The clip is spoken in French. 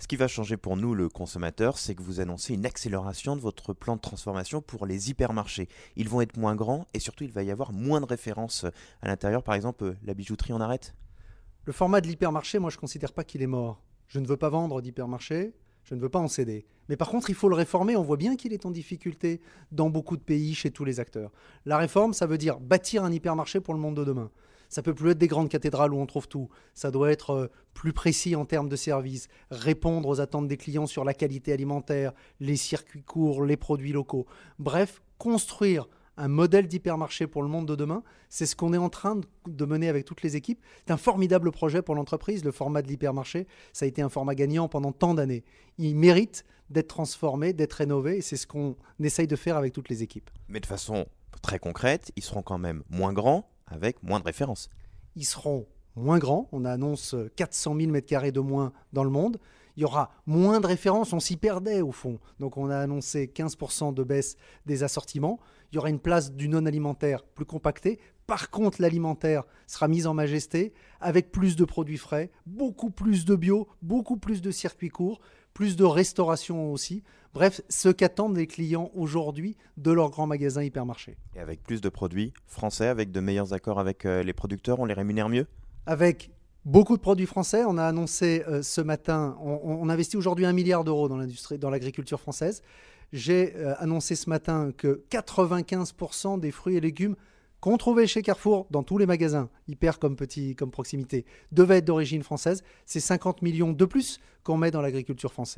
Ce qui va changer pour nous, le consommateur, c'est que vous annoncez une accélération de votre plan de transformation pour les hypermarchés. Ils vont être moins grands et surtout, il va y avoir moins de références à l'intérieur. Par exemple, la bijouterie, on arrête. Le format de l'hypermarché, moi, je ne considère pas qu'il est mort. Je ne veux pas vendre d'hypermarché, je ne veux pas en céder. Mais par contre, il faut le réformer. On voit bien qu'il est en difficulté dans beaucoup de pays, chez tous les acteurs. La réforme, ça veut dire bâtir un hypermarché pour le monde de demain. Ça peut plus être des grandes cathédrales où on trouve tout. Ça doit être plus précis en termes de services, répondre aux attentes des clients sur la qualité alimentaire, les circuits courts, les produits locaux. Bref, construire un modèle d'hypermarché pour le monde de demain, c'est ce qu'on est en train de mener avec toutes les équipes. C'est un formidable projet pour l'entreprise. Le format de l'hypermarché, ça a été un format gagnant pendant tant d'années. Il mérite d'être transformé, d'être rénové, et c'est ce qu'on essaye de faire avec toutes les équipes. Mais de façon très concrète, ils seront quand même moins grands avec moins de références. Ils seront moins grands. On annonce 400 000 m² de moins dans le monde. Il y aura moins de références, on s'y perdait au fond. Donc on a annoncé 15% de baisse des assortiments. Il y aura une place du non-alimentaire plus compactée. Par contre, l'alimentaire sera mis en majesté avec plus de produits frais, beaucoup plus de bio, beaucoup plus de circuits courts, plus de restauration aussi. Bref, ce qu'attendent les clients aujourd'hui de leurs grands magasins hypermarchés. Et avec plus de produits français, avec de meilleurs accords avec les producteurs, on les rémunère mieux? Avec beaucoup de produits français, on a annoncé ce matin, on investit aujourd'hui 1 milliard d'euros dans l'industrie, dans l'agriculture française. J'ai annoncé ce matin que 95% des fruits et légumes qu'on trouvait chez Carrefour, dans tous les magasins, hyper comme petit, comme proximité, devaient être d'origine française. C'est 50 millions de plus qu'on met dans l'agriculture française.